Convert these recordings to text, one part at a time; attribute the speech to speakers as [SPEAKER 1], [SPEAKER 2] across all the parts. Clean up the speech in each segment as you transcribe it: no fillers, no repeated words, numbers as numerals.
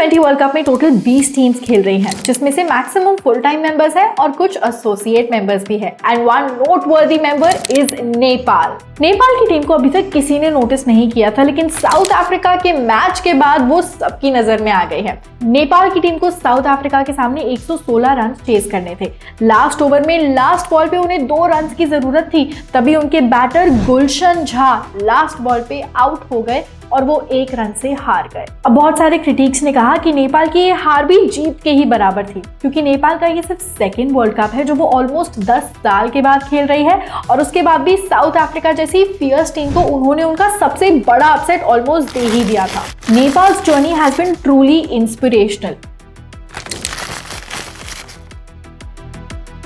[SPEAKER 1] T20 world cup में total 20 teams खेल रही हैं, जिसमें से मैक्सिमम फुल टाइम मेंबर्स हैं और कुछ एसोसिएट मेंबर्स भी हैं। And one noteworthy member is Nepal. Nepal की टीम को अभी तक किसी ने नोटिस नहीं किया था, लेकिन साउथ अफ्रीका के मैच के बाद वो सबकी नजर में आ गई है। नेपाल की टीम को साउथ अफ्रीका के सामने 116 रन चेस करने थे। लास्ट ओवर में लास्ट बॉल पे उन्हें 2 रन की जरूरत थी, तभी उनके बैटर गुलशन झा लास्ट बॉल पे आउट हो गए और वो 1 रन से हार गए। अब बहुत सारे क्रिटिक्स ने कहा कि नेपाल की ये हार भी जीत के ही बराबर थी, क्योंकि नेपाल का ये सिर्फ सेकंड वर्ल्ड कप है जो वो ऑलमोस्ट 10 साल के बाद खेल रही है, और उसके बाद भी साउथ अफ्रीका जैसी फियर्स टीम को उन्होंने उनका सबसे बड़ा अपसेट ऑलमोस्ट दे ही दिया था। Nepal's journey has been truly inspirational.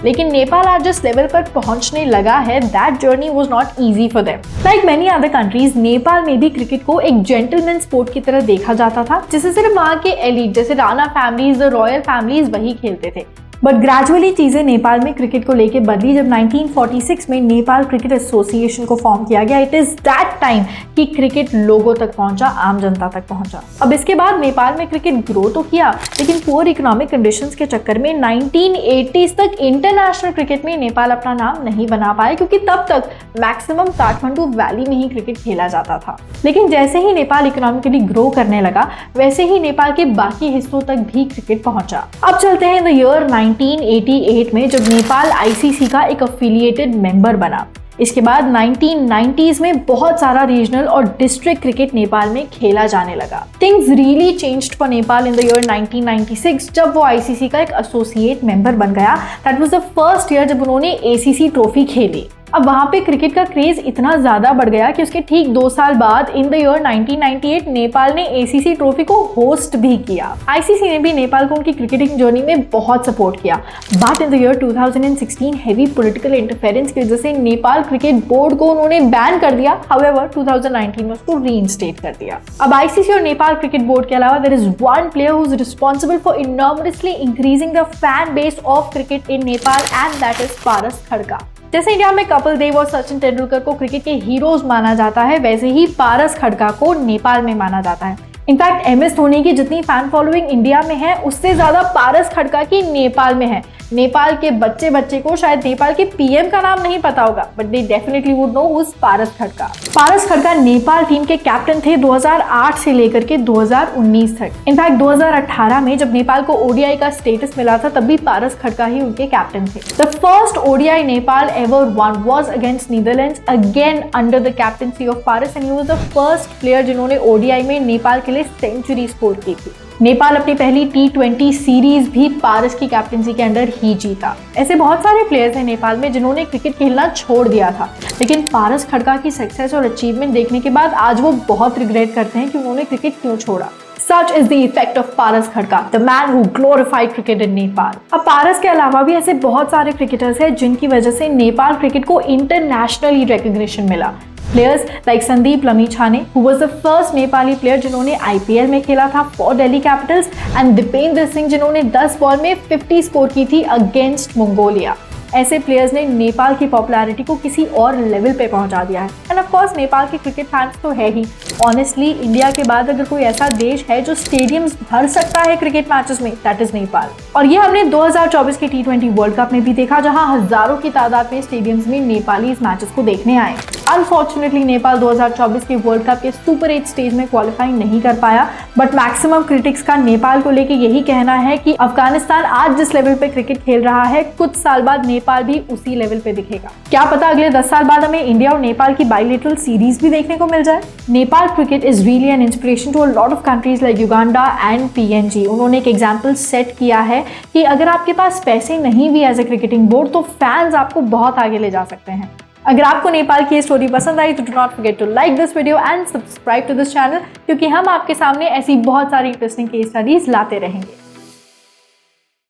[SPEAKER 1] लेकिन नेपाल आज जिस लेवल पर पहुंचने लगा है, that journey was not easy for them. Like many other countries, Nepal में भी क्रिकेट को एक जेंटलमैन स्पोर्ट की तरह देखा जाता था, जिसे सिर्फ वहाँ के एलिट जैसे राणा फैमिलीज, रॉयल फैमिलीज वही खेलते थे। बट ग्रेजुअली चीजें नेपाल में क्रिकेट को लेके बदली जब 1946 में नेपाल क्रिकेट एसोसिएशन को फॉर्म किया गया। इट इज दैट टाइम कि क्रिकेट लोगों तक पहुंचा, आम जनता तक पहुंचा। अब इसके बाद नेपाल में क्रिकेट ग्रो तो किया, लेकिन पुअर इकोनॉमिक कंडीशंस के चक्कर में 1980s तक इंटरनेशनल क्रिकेट में नेपाल अपना नाम नहीं बना पाया, क्योंकि तब तक मैक्सिमम काठमांडू वैली में ही क्रिकेट खेला जाता था। लेकिन जैसे ही नेपाल इकोनॉमिकली ग्रो करने लगा, वैसे ही नेपाल के बाकी हिस्सों तक भी क्रिकेट पहुंचा। अब चलते हैं इन द ईयर 1988 में, जब नेपाल आईसीसी का एक एफिलिएटेड मेंबर बना। इसके बाद 1990s में बहुत सारा रीजनल और डिस्ट्रिक्ट क्रिकेट नेपाल में खेला जाने लगा। Things really changed for Nepal in the year 1996, जब वो आईसीसी का एक एसोसिएट मेंबर बन गया। That was the first year जब उन्होंने एसीसी ट्रॉफी खेली। अब वहां पे क्रिकेट का क्रेज इतना ज्यादा बढ़ गया कि उसके ठीक 2 साल बाद इन द ईयर 1998 नेपाल ने एसीसी ट्रॉफी को होस्ट भी किया। आईसीसी ने भी नेपाल को उनकी क्रिकेटिंग जर्नी में बहुत सपोर्ट किया, but in the year 2016 heavy political interference की वजह से नेपाल क्रिकेट बोर्ड को उन्होंने बैन कर दिया। हाउएवर 2019 में उसको रीइंस्टेट कर दिया। अब आईसीसी और नेपाल क्रिकेट बोर्ड के अलावा there is one player who is responsible for enormously increasing the fan base of cricket in Nepal, and that is Paras Khadka. जैसे इंडिया में कपिल देव और सचिन तेंदुलकर को क्रिकेट के हीरोज माना जाता है, वैसे ही पारस खड़का को नेपाल में माना जाता है। इनफैक्ट एमएस धोनी की जितनी फैन फॉलोइंग इंडिया में है, उससे ज्यादा पारस खड़का की नेपाल में है। नेपाल के बच्चे को शायद नेपाल के पीएम का नाम नहीं पता होगा, but they definitely would know who is Paras Khadka. Paras Khadka Nepal team के कैप्टन थे 2008 से लेकर के 2019 तक। इनफैक्ट 2018 में जब नेपाल को ओडीआई का स्टेटस मिला था, तब भी पारस खड़का ही उनके कैप्टन थे। The first ODI Nepal ever one was against Netherlands, again under the captaincy of Paras, and he was the first player जिन्होंने ओडीआई में नेपाल के लिए सेंचुरी स्कोर की थी। नेपाल अपनी पहली T20 सीरीज भी पारस की कैप्टनसी के अंडर ही जीता। ऐसे बहुत सारे प्लेयर्स हैं नेपाल में जिन्होंने क्रिकेट खेलना छोड़ दिया था, लेकिन पारस खड़का की सक्सेस और अचीवमेंट देखने के बाद आज वो बहुत रिग्रेट करते हैं कि उन्होंने क्रिकेट क्यों छोड़ा। Such is the effect of Paras खड़का, the man who glorified cricket in Nepal. अब पारस के अलावा भी ऐसे बहुत सारे क्रिकेटर्स हैं जिनकी वजह से नेपाल क्रिकेट को इंटरनेशनली रिकॉग्निशन मिला। Players like Sandeep Lamichhane, who was the first Nepali player जिन्होंने आईपीएल में खेला था for Delhi Capitals, and Dipendra Singh जिन्होंने 10 बॉल में 50 स्कोर की थी अगेंस्ट मंगोलिया। ऐसे प्लेयर्स ने नेपाल की पॉपुलैरिटी को किसी और लेवल पे पहुंचा दिया है। एंड ऑफ कोर्स नेपाल के क्रिकेट फैंस तो है ही। ऑनेस्टली इंडिया के बाद अगर कोई ऐसा देश है जो स्टेडियम्स भर सकता है क्रिकेट मैचेस में, दैट इज नेपाल। और ये हमने 2024 के T20 वर्ल्ड कप में भी देखा, जहां हजारों की तादाद में स्टेडियम्स में नेपाली इस मैचेस को देखने आए। अनफॉर्चुनेटली नेपाल 2024 के वर्ल्ड कप के सुपर 8 स्टेज में क्वालिफाई नहीं कर पाया, बट मैक्सिमम क्रिटिक्स का नेपाल को लेके यही कहना है कि अफगानिस्तान आज जिस लेवल पे क्रिकेट खेल रहा है, कुछ साल बाद नेपाल भी उसी लेवल पे दिखेगा। क्या पता अगले 10 साल बाद हमें इंडिया और नेपाल की बायलैटरल सीरीज भी देखने को मिल जाए। Nepal cricket is really an inspiration to a lot of countries like Uganda and PNG. उन्होंने एक एग्जांपल सेट किया है कि अगर आपके पास पैसे नहीं भी एज ए क्रिकेटिंग बोर्ड, तो फैंस आपको बहुत आगे ले जा सकते हैं। अगर आपको नेपाल की स्टोरी पसंद आई तो do not forget to like this video and subscribe to this channel, क्योंकि हम आपके सामने ऐसी बहुत सारी इंटरेस्टिंग केस स्टडीज लाते रहेंगे।